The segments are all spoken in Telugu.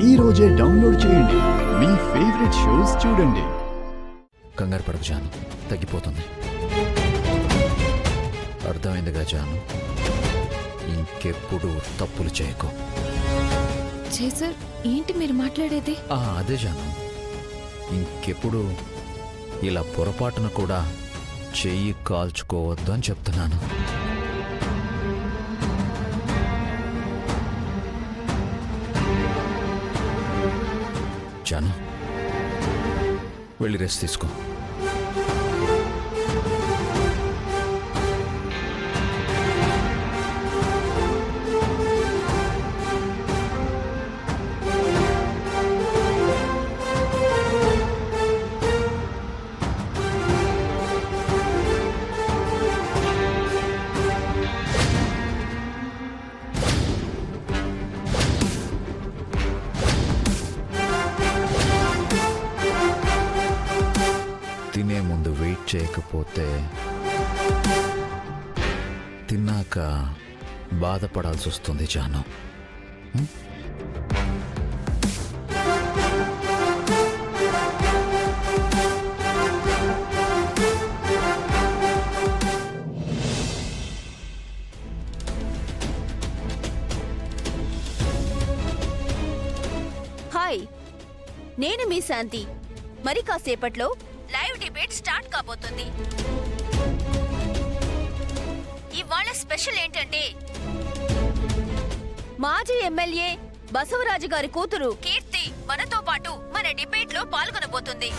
ఈ రోజే డౌన్లోడ్ చేయండి. మీ ఫేవరెట్ షోస్ చూడండి. కంగారు పడకు జాను, తగ్గిపోతుంది. అర్థమైందిగా జాను, ఇంకెప్పుడు తప్పులు చేయకు. సార్, ఏంటి మీరు మాట్లాడేది? అదే జాను, ఇంకెప్పుడు ఇలా పొరపాటున కూడా చెయ్యి కాల్చుకోవద్దు అని చెప్తున్నాను. జాను, వెళ్ళి రెస్ట్ తీసుకో. తినే ముందు వెయిట్ చేయకపోతే తిన్నాక బాధపడాల్సి వస్తుంది జాను. హాయ్, నేను మీ శాంతి. మరి కాసేపట్లో లైవ్ డిబేట్ స్టార్ట్ కాబోతుంది. ఇవాళ స్పెషల్ ఏంటంటే మాజీ ఎమ్మెల్యే బసవరాజు గారి కూతురు కీర్తి మనతో పాటు మన డిబేట్ లో పాల్గొనబోతుంది.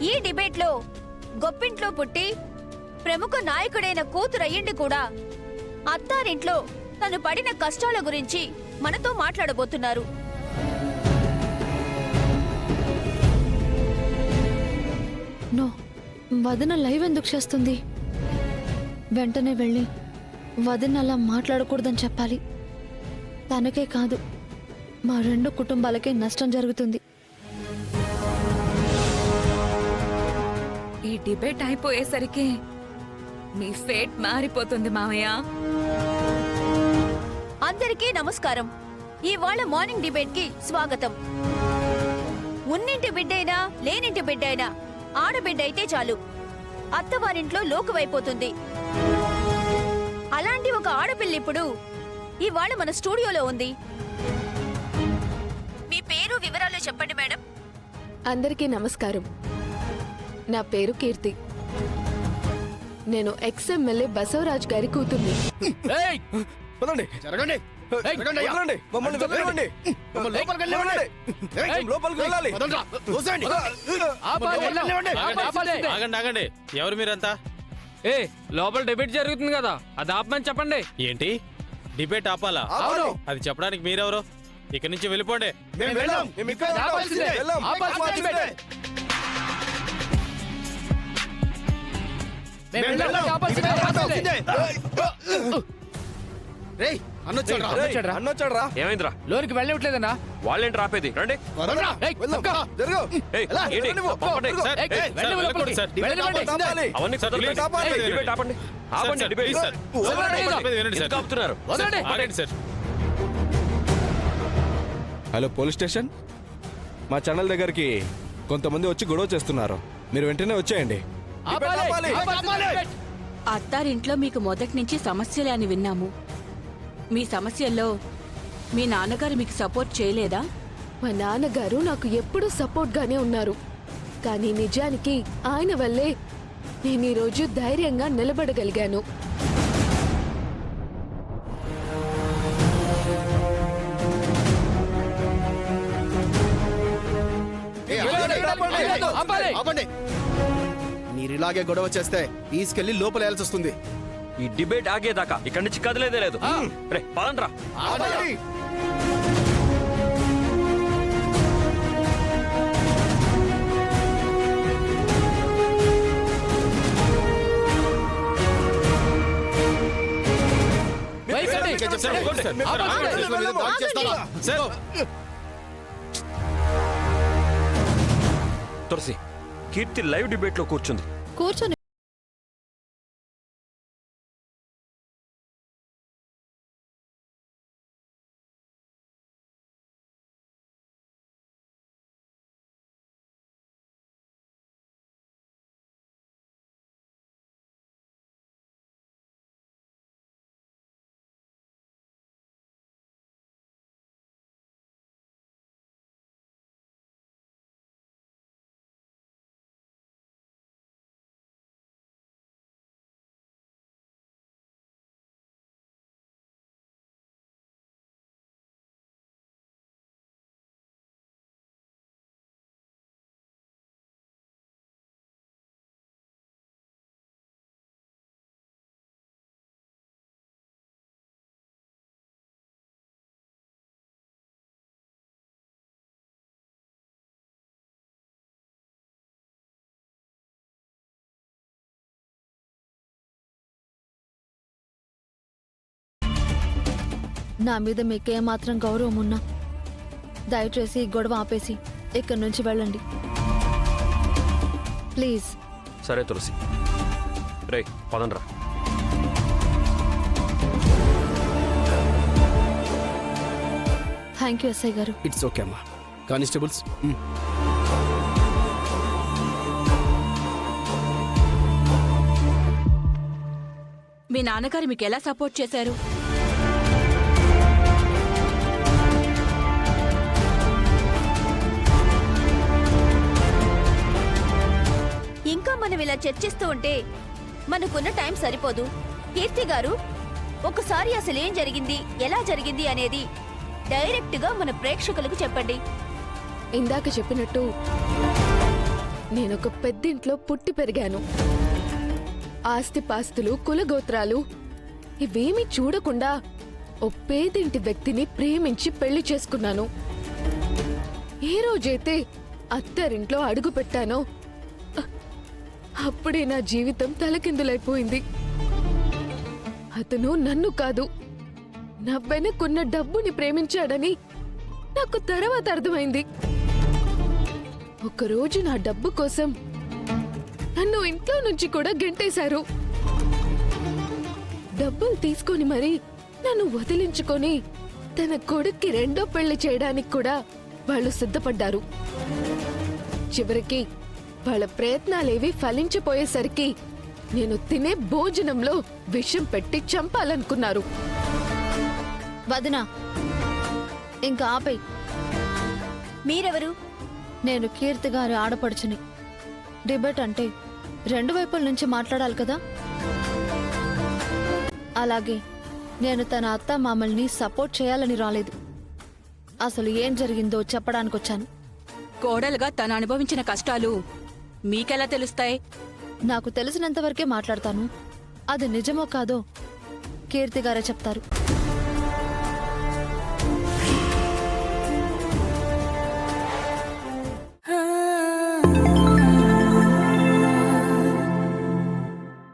ఈ డిబేట్ లో గొప్పింట్లో పుట్టి ప్రముఖ నాయకుడైన కూతురయ్యిండి కూడా అత్తారింట్లో తను పడిన కష్టాల గురించి మనతో మాట్లాడబోతున్నారు. నో, వదిన లైవ్ ఎందుకు చేస్తుంది? వెంటనే వెళ్ళి వదిన అలా మాట్లాడకూడదని చెప్పాలి. తనకే కాదు, మా 2 కుటుంబాలకే నష్టం జరుగుతుంది. ఈ డిబేట్ అయిపోయేసరికి మీ ఫేట్ మారిపోతుంది మామయ్య. అందరికీ నమస్కారం. ఇవాళ మార్నింగ్ డిబేట్ కి స్వాగతం. ఉన్నింటి బిడ్డైనా లేనింటి బిడ్డైనా ఆడబిడ్డ అయితే చాలు అత్తవారింట్లో లోకువైపోతుంది. అలాంటి ఒక ఆడపిల్ల ఇప్పుడు ఇవాళ మన స్టూడియోలో ఉంది. మీ పేరు వివరాలు చెప్పండి మేడం. అందరికీ నమస్కారం. నా పేరు కీర్తి. నేను ఎక్స్ఎమ్మెల్యే బసవరాజ్ గారి కూతుర్ని. ఎవరు మీరంతా? లోపల డిబేట్ జరుగుతుంది కదా, అది ఆపమని చెప్పండి. ఏంటి డిబేట్ ఆపాలా? అది చెప్పడానికి మీరెవరు? ఇక్కడి నుంచి వెళ్ళిపోండి. ఏమైందిరా? లోనికి వెళ్ళట్లేదన్నా? వాళ్ళేంటి రాపేది? రండి. హలో పోలీస్ స్టేషన్, మా ఛానల్ దగ్గరికి కొంతమంది వచ్చి గొడవ చేస్తున్నారు. మీరు వెంటనే వచ్చేయండి. అత్తారింట్లో మీకు మొదటి నుంచి సమస్యలే అని విన్నాము. మీ సమస్యల్లో మీ నాన్నగారు మీకు సపోర్ట్ చేయలేదా? మా నాన్నగారు నాకు ఎప్పుడూ సపోర్ట్గానే ఉన్నారు. కానీ నిజానికి ఆయన వల్లే నేను ఈరోజు ధైర్యంగా నిలబడగలిగాను. మీరిలాగే గొడవ చేస్తే తీసుకెళ్లి లోపల వేయాల్సి వస్తుంది. ఈ డిబేట్ ఆగేదాకా ఇక్కడి నుంచి కదిలేదే లేదు. రే పదండ్రా. తులసి, కీర్తి లైవ్ డిబేట్ లో కూర్చుంది. కూర్చొని నా మీద మీకేమాత్రం గౌరవం ఉన్నా దయచేసి ఈ గొడవ ఆపేసి ఇక్కడి నుంచి వెళ్ళండి ప్లీజ్. సరే తులసి, రే పదండ్రా. థ్యాంక్ యూ ఎస్ఐ గారు. ఇట్స్ ఓకే అమ్మా. కానిస్టేబుల్స్ మీ నాన్నగారు మీకు ఎలా సపోర్ట్ చేశారు? ఇంకా మనం ఇలా చర్చిస్తూ ఉంటే మనకున్న టైం సరిపోదు. కీర్తి గారు, ఒకసారి అసలు ఏం జరిగింది, ఎలా జరిగింది అనేది డైరెక్ట్ గా మన ప్రేక్షకులకు చెప్పండి. ఇందాక చెప్పినట్టు నేనొక పెద్దింట్లో పుట్టి పెరిగాను. ఆస్తిపాస్తులు, కులగోత్రాలు ఇవేమీ చూడకుండా ఓ పేదింటి వ్యక్తిని ప్రేమించి పెళ్లి చేసుకున్నాను. ఏ రోజైతే అత్తారింట్లో అడుగు పెట్టానో అప్పుడే నా జీవితం తలకిందులైపోయింది. అతను నన్ను కాదు, నా వెనకున్న డబ్బుని ప్రేమించాడని నాకు తర్వాత అర్థమైంది. ఒకరోజు నా డబ్బు కోసం నన్ను ఇంట్లో నుంచి కూడా గెంటేశారు. డబ్బులు తీసుకొని మరి నన్ను వదిలించుకొని తన కొడుక్కి రెండో పెళ్లి చేయడానికి కూడా వాళ్ళు సిద్ధపడ్డారు. చివరికి వాళ్ళ ప్రయత్నాలేవి ఫలించిపోయేసరికి నేను తినే భోజనంలో విషం పెట్టి చంపాలనుకున్నారు. వదినా, ఇంకా ఆపై. మీరెవరు? నేను కీర్తి గారి ఆడపడుచుని. డిబేట్ అంటే రెండు వైపుల నుంచి మాట్లాడాలి కదా. అలాగే నేను తన అత్త మామల్ని సపోర్ట్ చేయాలని రాలేదు. అసలు ఏం జరిగిందో చెప్పడానికి వచ్చాను. కోడలుగా తను అనుభవించిన కష్టాలు మీకెలా తెలుస్తాయి? నాకు తెలిసినంత వరకే మాట్లాడతాను. అది నిజమో కాదో కీర్తి గారే చెప్తారు.